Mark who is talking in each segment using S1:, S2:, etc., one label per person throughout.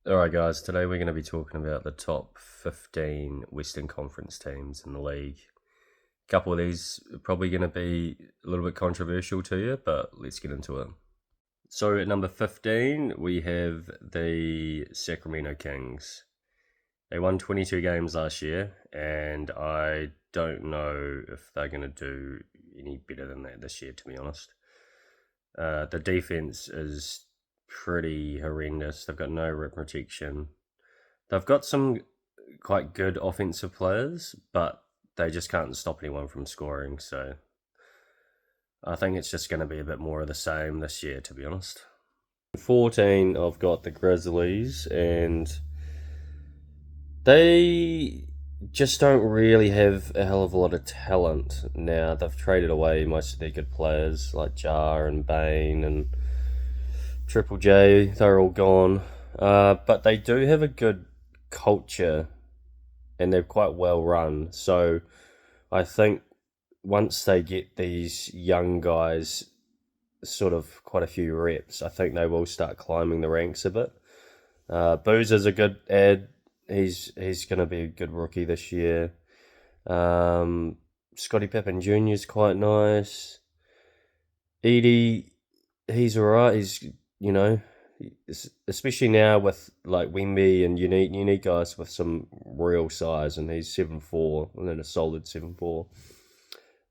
S1: Alright, guys, today we're going to be talking about the top 15 Western Conference teams in the league. A couple of these are probably going to be a little bit controversial to you, but let's get into it. So at number 15, we have the Sacramento Kings. They won 22 games last year, and I don't know if they're going to do any better than that this year, to be honest. The defense is pretty horrendous. They've got no rim protection. They've got some quite good offensive players, but they just can't stop anyone from scoring. So I think it's just going to be a bit more of the same this year, to be honest. 14, I've got the Grizzlies, and they just don't really have a hell of a lot of talent now. They've traded away most of their good players like Jar and Bane and Triple J. They're all gone. But they do have a good culture and they're quite well run. So I think once they get these young guys sort of quite a few reps, I think they will start climbing the ranks a bit. Boozer's a good ad. He's going to be a good rookie this year. Scottie Pippen Jr. is quite nice. Edie, he's alright. He's, especially now with like Wemby, and you need guys with some real size, and he's 7'4", and then a solid 7'4".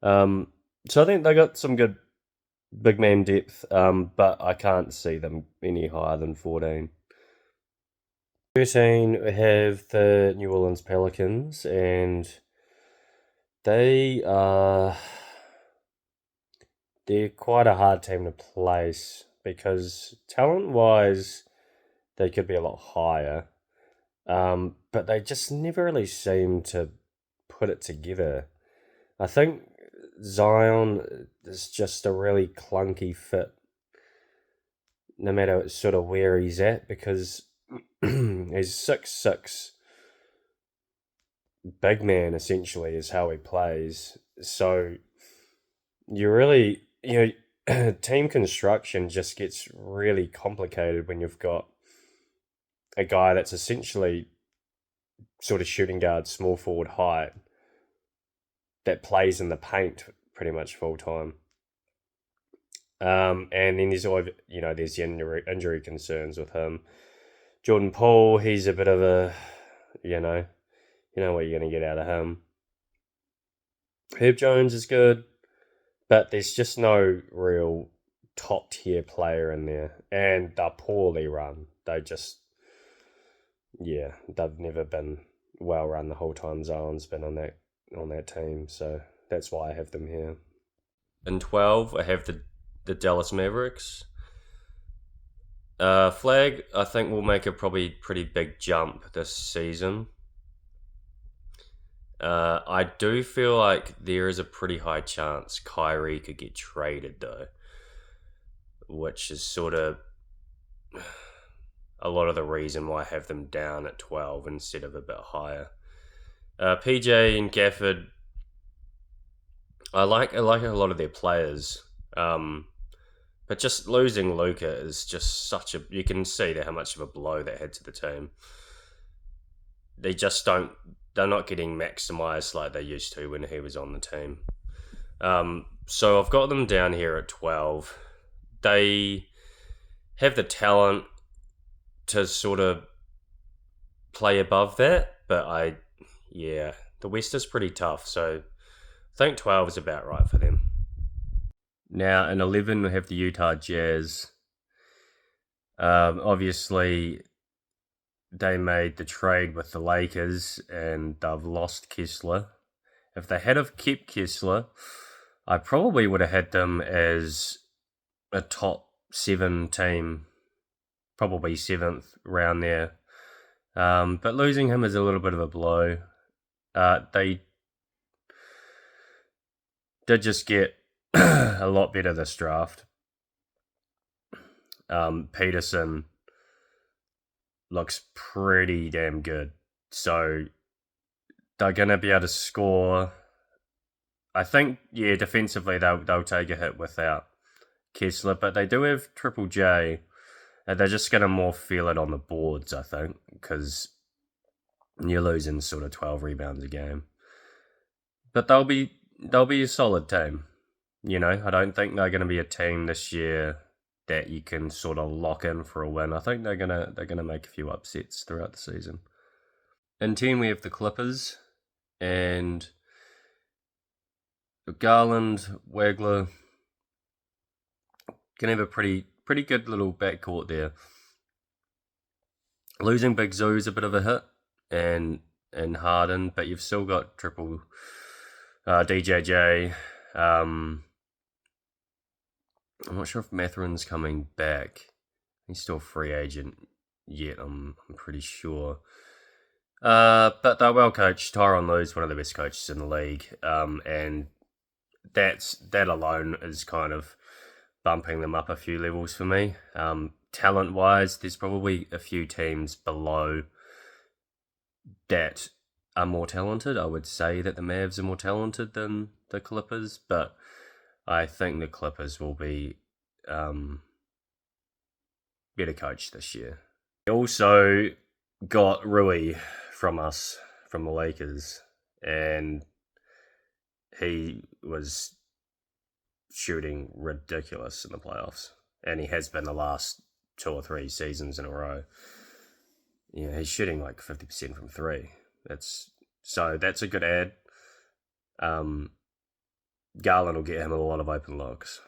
S1: So I think they got some good big man depth, but I can't see them any higher than 14. 13, we have the New Orleans Pelicans, and they're quite a hard team to place because talent-wise, they could be a lot higher, but they just never really seem to put it together. I think Zion is just a really clunky fit, no matter sort of where he's at, because he's 6'6", big man essentially is how he plays. So you really, team construction just gets really complicated when you've got a guy that's essentially sort of shooting guard, small forward height that plays in the paint pretty much full time. And then there's always, there's injury concerns with him. Jordan Poole, he's a bit of a, you know what you're going to get out of him. Herb Jones is good, but there's just no real top tier player in there, and they're poorly run. They've never been well run the whole time Zion's been on that team, so that's why I have them here. In 12, I have the Dallas Mavericks. Flag, I think, will make a probably pretty big jump this season. I do feel like there is a pretty high chance Kyrie could get traded, though, which is sort of a lot of the reason why I have them down at 12 instead of a bit higher. PJ and Gafford, I like a lot of their players, but just losing Luka is just you can see how much of a blow that had to the team. They're not getting maximised like they used to when he was on the team. So I've got them down here at 12. They have the talent to sort of play above that, but the West is pretty tough, so I think 12 is about right for them. Now, in 11, we have the Utah Jazz. Obviously, they made the trade with the Lakers, and they've lost Kessler. If they had have kept Kessler, I probably would have had them as a top 7 team, probably 7th round there. But losing him is a little bit of a blow. They did just get a lot better this draft. Peterson looks pretty damn good. So they're going to be able to score. I think, defensively they'll take a hit without Kessler, but they do have Triple J, They're just going to more feel it on the boards, I think, because you're losing sort of 12 rebounds a game. But they'll be a solid team. You know, I don't think they're going to be a team this year that you can sort of lock in for a win. I think they're gonna make a few upsets throughout the season. In 10 we have the Clippers, and Garland, Wagler can have a pretty good little backcourt there. Losing Big Zoo's a bit of a hit, and Harden, but you've still got triple DJJ. I'm not sure if Matherin's coming back. He's still a free agent yet, I'm pretty sure. But they're well coached. Tyronn Lue's one of the best coaches in the league, and that alone is kind of bumping them up a few levels for me. Talent-wise, there's probably a few teams below that are more talented. I would say that the Mavs are more talented than the Clippers, but I think the Clippers will be better coached this year. They also got Rui from the Lakers, and he was shooting ridiculous in the playoffs, and he has been the last 2 or 3 seasons in a row. Yeah, he's shooting like 50% from 3. That's a good ad. Garland will get him a lot of open looks.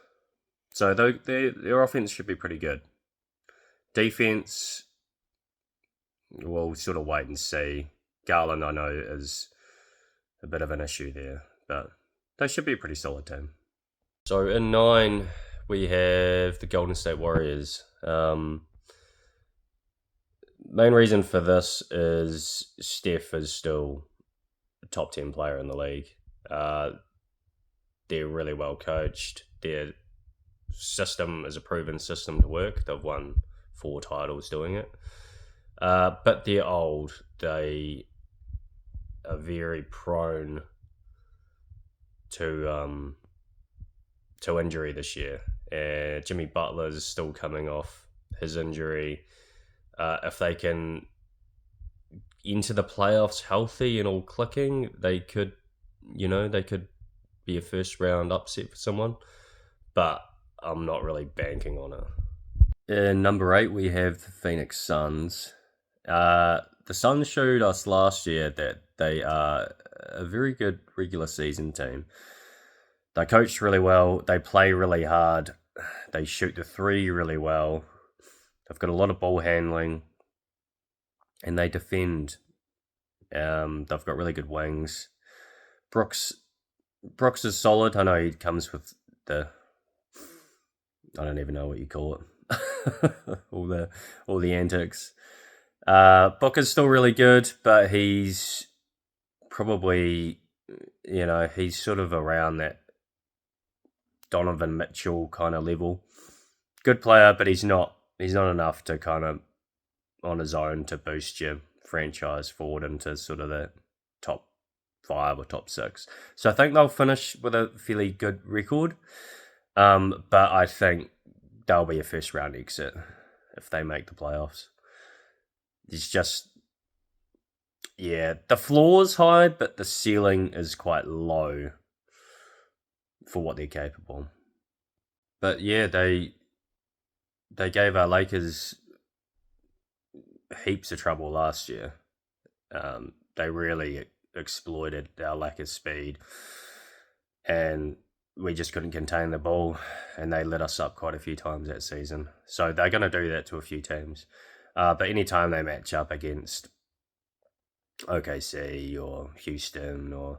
S1: So their offense should be pretty good. Defense, we'll sort of wait and see. Garland, I know, is a bit of an issue there, but they should be a pretty solid team. So in 9, we have the Golden State Warriors. Main reason for this is Steph is still a top 10 player in the league. They're really well coached. Their system is a proven system to work. They've won 4 titles doing it. But they're old. They are very prone to injury this year. Jimmy Butler is still coming off his injury. If they can enter the playoffs healthy and all clicking, they could be a first round upset for someone. But I'm not really banking on it. In number 8, we have the Phoenix Suns. The Suns showed us last year that they are a very good regular season team. They coach really well. They play really hard. They shoot the 3 really well. They've got a lot of ball handling, and they defend. They've got really good wings. Brooks is solid. I know he comes with I don't even know what you call it. all the antics. Booker's still really good, but he's probably, he's sort of around that Donovan Mitchell kind of level. Good player, but he's not enough to kind of on his own to boost your franchise forward into sort of the top 5 or top 6. So I think they'll finish with a fairly good record. But I think they'll be a first round exit if they make the playoffs. It's just, the floor's high, but the ceiling is quite low for what they're capable. But yeah, they gave our Lakers heaps of trouble last year. They really exploited our lack of speed, and we just couldn't contain the ball, and they lit us up quite a few times that season. So they're going to do that to a few teams. But anytime they match up against OKC or Houston or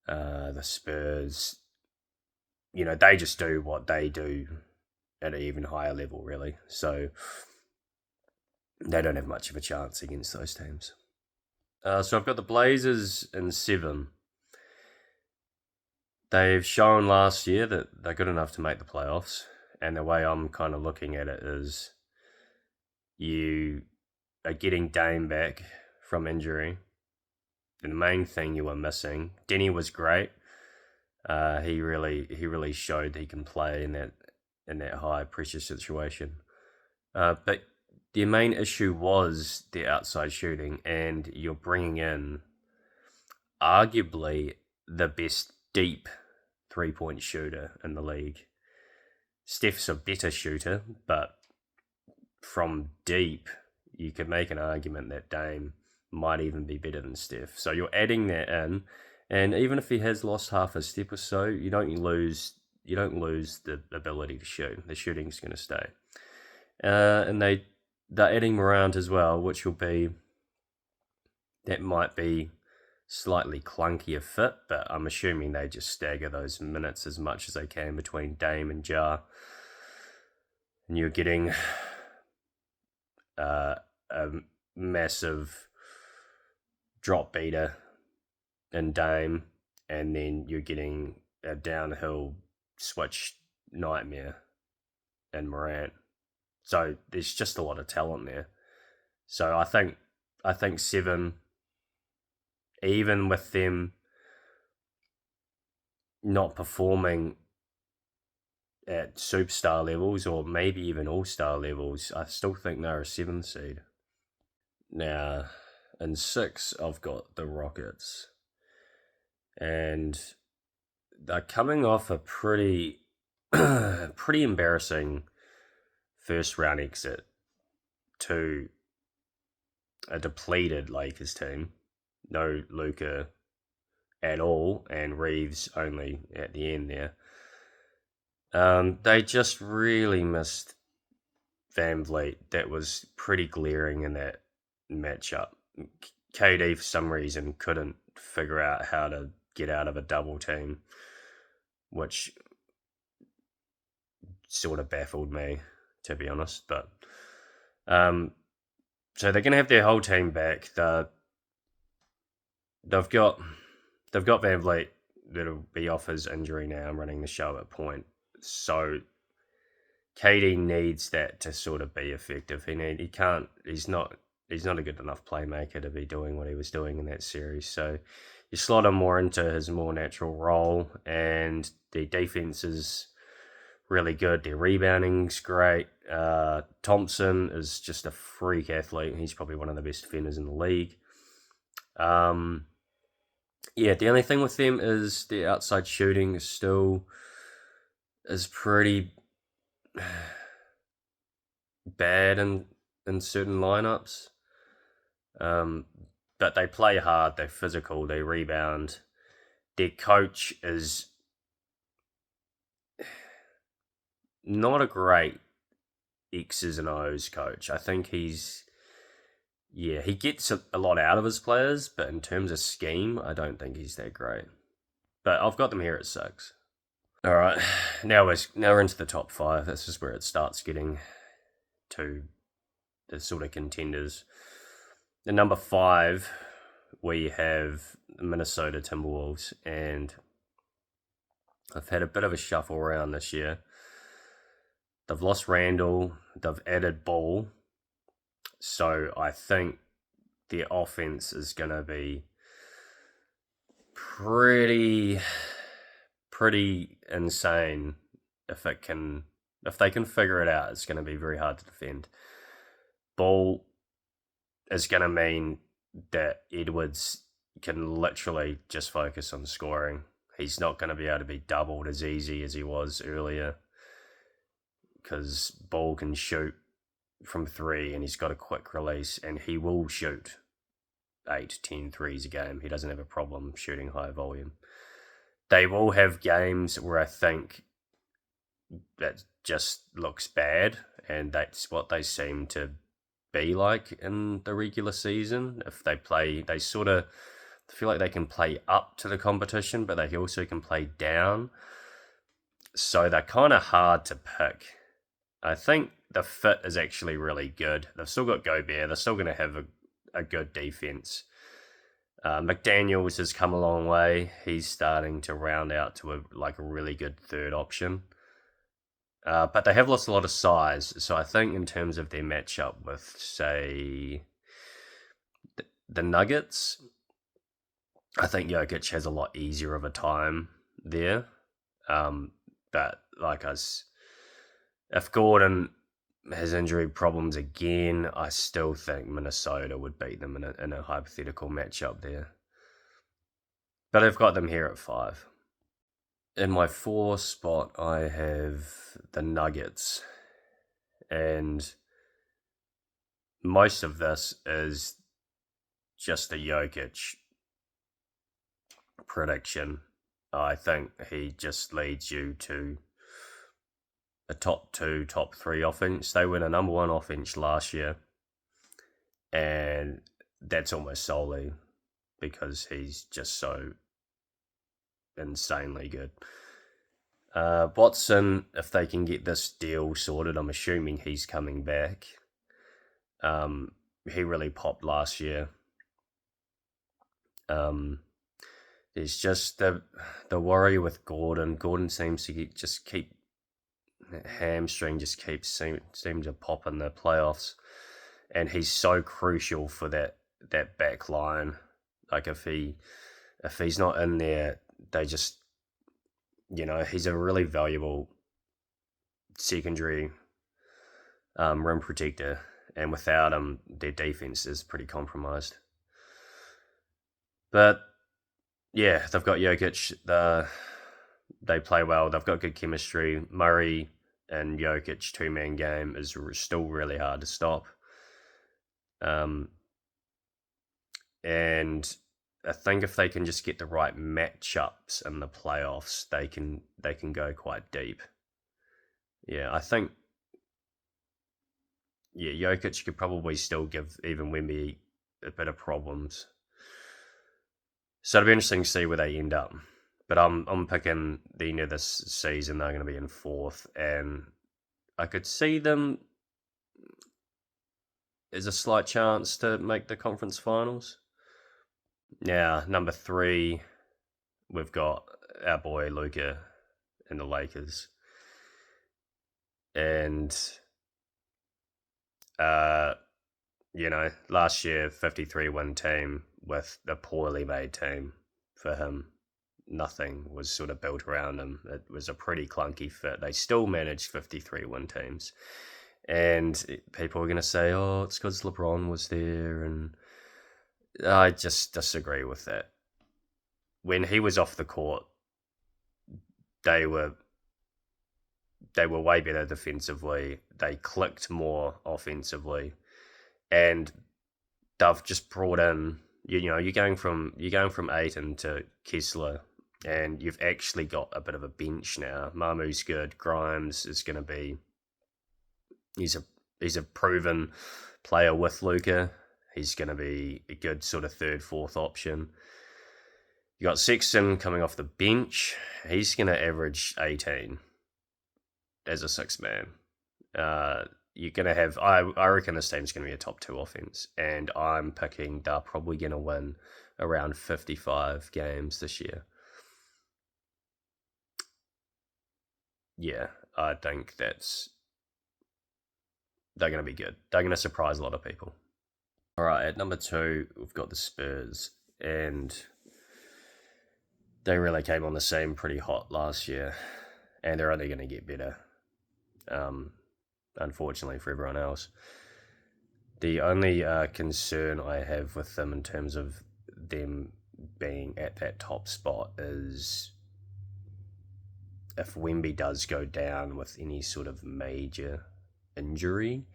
S1: the Spurs, they just do what they do at an even higher level, really. So they don't have much of a chance against those teams. So I've got the Blazers in 7. They've shown last year that they're good enough to make the playoffs, and the way I'm kind of looking at it is you are getting Dame back from injury. And the main thing you were missing, Denny was great. He really showed he can play in that high pressure situation. But their main issue was their outside shooting, and you're bringing in arguably the best deep 3-point shooter in the league. Steph's a better shooter, but from deep, you could make an argument that Dame might even be better than Steph. So you're adding that in, and even if he has lost half a step or so, you don't lose the ability to shoot. The shooting's going to stay, and they're adding Morant as well, which will be that might be slightly clunkier fit, but I'm assuming they just stagger those minutes as much as they can between Dame and Jar, and you're getting a massive drop beater in Dame, and then you're getting a downhill switch nightmare in Morant. So there's just a lot of talent there. So I think 7, even with them not performing at superstar levels or maybe even all-star levels, I still think they're a 7th seed. Now, in 6, I've got the Rockets. And they're coming off a pretty embarrassing first round exit to a depleted Lakers team. No Luka at all, and Reeves only at the end there. They just really missed VanVleet. That was pretty glaring in that matchup. KD, for some reason, couldn't figure out how to get out of a double team, which sort of baffled me, to be honest. But so they're going to have their whole team back. They've got VanVleet that'll be off his injury now. I'm running the show at point. So KD needs that to sort of be effective. He's not a good enough playmaker to be doing what he was doing in that series. So you slot him more into his more natural role, and the defense is really good. Their rebounding's great. Thompson is just a freak athlete. He's probably one of the best defenders in the league. Yeah, the only thing with them is the outside shooting is pretty bad in certain lineups. But they play hard, they're physical, they rebound. Their coach is not a great X's and O's coach. I think he gets a lot out of his players, but in terms of scheme, I don't think he's that great. But I've got them here at 6. All right, now we're into the top 5. This is where it starts getting to the sort of contenders. The number 5, we have the Minnesota Timberwolves, and I've had a bit of a shuffle around this year. They've lost Randall, they've added Ball, so I think their offense is going to be pretty insane. If they can figure it out, it's going to be very hard to defend. Ball is going to mean that Edwards can literally just focus on scoring. He's not going to be able to be doubled as easy as he was earlier, because Ball can shoot from 3 and he's got a quick release, and he will shoot 8-10 threes a game. He doesn't have a problem shooting high volume. They will have games where I think that just looks bad, and that's what they seem to be like in the regular season. If they sort of feel like they can play up to the competition, but they also can play down. So they're kind of hard to pick. I think the fit is actually really good. They've still got Gobert. They're still going to have a good defense. McDaniels has come a long way. He's starting to round out to a really good third option. But they have lost a lot of size. So I think in terms of their matchup with, say, the Nuggets, I think Jokic has a lot easier of a time there. But if Gordon his injury problems again, I still think Minnesota would beat them in a hypothetical matchup there. But I've got them here at 5. In my 4 spot, I have the Nuggets. And most of this is just a Jokic prediction. I think he just leads you to a top 2, top 3 offense. They were the number 1 offense last year, and that's almost solely because he's just so insanely good. Watson, if they can get this deal sorted, I'm assuming he's coming back. He really popped last year. There's just the worry with Gordon. Gordon seems to keep hamstring just keeps seem to pop in the playoffs, and he's so crucial for that back line. Like if he's not in there, they just he's a really valuable secondary rim protector, and without him, their defense is pretty compromised. But yeah, they've got Jokic. They play well. They've got good chemistry. Murray and Jokic 2-man game is still really hard to stop. And I think if they can just get the right matchups in the playoffs, they can go quite deep. Yeah, I think Jokic could probably still give even Wemby a bit of problems. So it'll be interesting to see where they end up. But I'm picking the end of this season they're going to be in 4th, and I could see them as a slight chance to make the conference finals. Now, number 3, we've got our boy Luka and the Lakers. And, last year, 53-win team with a poorly made team for him. Nothing was sort of built around him. It was a pretty clunky fit. They still managed 53-win teams. And people are going to say, oh, it's because LeBron was there. And I just disagree with that. When he was off the court, they were way better defensively. They clicked more offensively. And they've just brought in, you're going from Ayton to Kessler, and you've actually got a bit of a bench now. Mamu's good. Grimes is going to be. He's a proven player with Luka. He's going to be a good sort of 3rd, 4th option. You got Sexton coming off the bench. He's going to average 18 as a 6-man. You're going to have. I reckon this team's going to be a top 2 offense, and I'm picking they're probably going to win around 55 games this year. Yeah, I think they're going to be good. They're going to surprise a lot of people. All right, at number 2, we've got the Spurs, and they really came on the scene pretty hot last year, and they're only going to get better, unfortunately for everyone else. The only concern I have with them in terms of them being at that top spot is if Wemby does go down with any sort of major injury,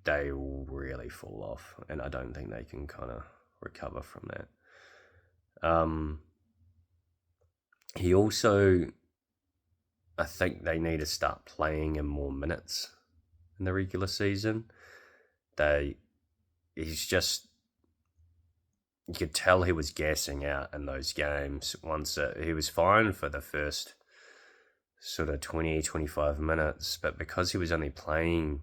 S1: they will really fall off, and I don't think they can kind of recover from that. He also, I think they need to start playing him more minutes in the regular season. He's just, you could tell he was gassing out in those games. He was fine for the first sort of 20, 25 minutes, but because he was only playing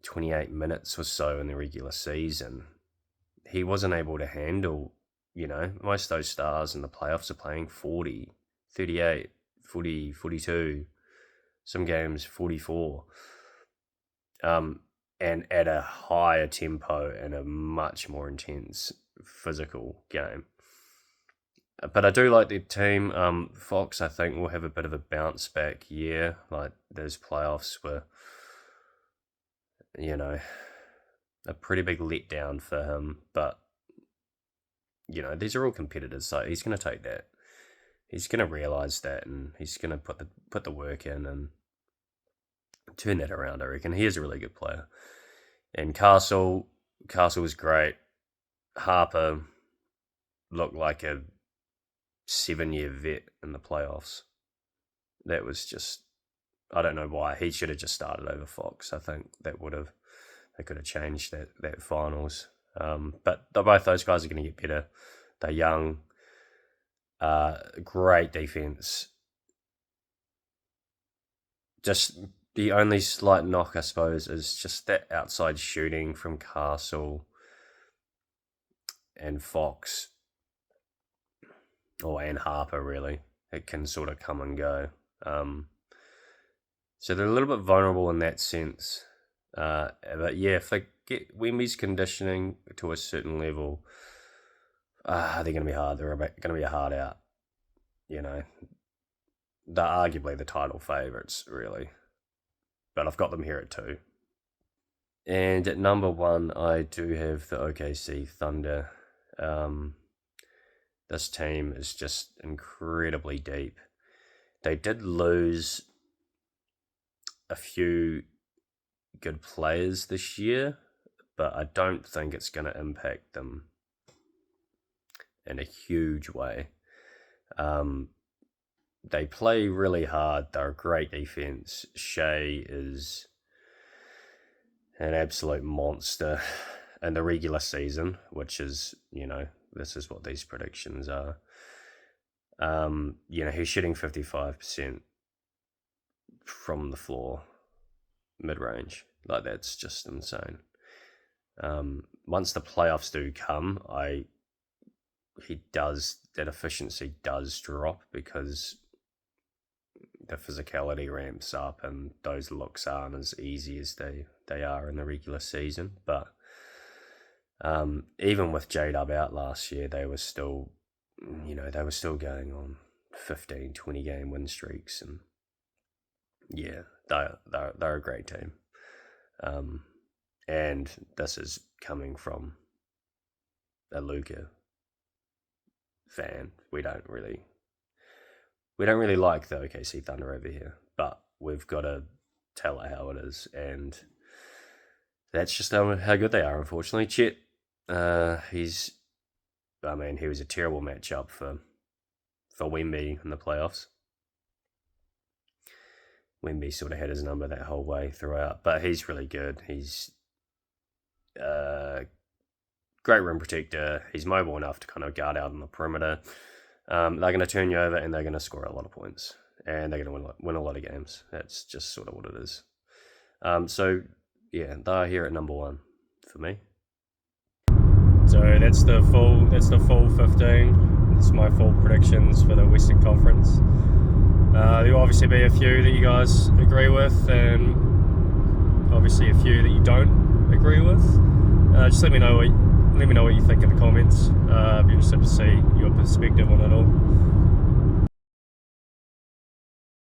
S1: 28 minutes or so in the regular season, he wasn't able to handle, most of those stars in the playoffs are playing 40, 38, 40, 42, some games 44. And at a higher tempo and a much more intense physical game. But I do like the team. Fox, I think, will have a bit of a bounce back year. Like those playoffs were, you know, a pretty big letdown for him. But these are all competitors, so he's going to take that. He's going to realize that, and he's going to put the work in and turn that around. I reckon he is a really good player. And Castle was great. Harper looked like a 7-year vet in the playoffs. That was just, I don't know why. He should have just started over Fox. I think they could have changed that finals. But both those guys are going to get better. They're young. Great defense. Just the only slight knock, I suppose, is just that outside shooting from Castle and Fox. And Harper, really. It can sort of come and go. So they're a little bit vulnerable in that sense. But yeah, if they get Wemby's conditioning to a certain level, they're going to be hard. They're going to be a hard out. They're arguably the title favourites, really. But I've got them here at 2. And at number 1, I do have the OKC Thunder. This team is just incredibly deep. They did lose a few good players this year, but I don't think it's going to impact them in a huge way. They play really hard. They're a great defense. Shea is an absolute monster in the regular season, which is, this is what these predictions are. He's shooting 55% from the floor, mid-range. Like, that's just insane. Once the playoffs do come, that efficiency does drop because the physicality ramps up and those looks aren't as easy as they are in the regular season. But even with J-Dub out last year, they were still going on 15, 20 game win streaks, and yeah, they're a great team. And this is coming from a Luka fan. We don't really like the OKC Thunder over here, but we've got to tell it how it is, and that's just how good they are, unfortunately. Chet, he was a terrible matchup for Wemby in the playoffs. Wemby sort of had his number that whole way throughout, but he's really good. He's great rim protector. He's mobile enough to kind of guard out on the perimeter. They're going to turn you over and they're going to score a lot of points. And they're going to win a lot of games. That's just sort of what it is. So, yeah, they're here at number 1 for me. So that's the full 15. That's my full predictions for the Western Conference. There'll obviously be a few that you guys agree with, and obviously a few that you don't agree with. Just let me know what you think in the comments. I'd be interested to see your perspective on it all.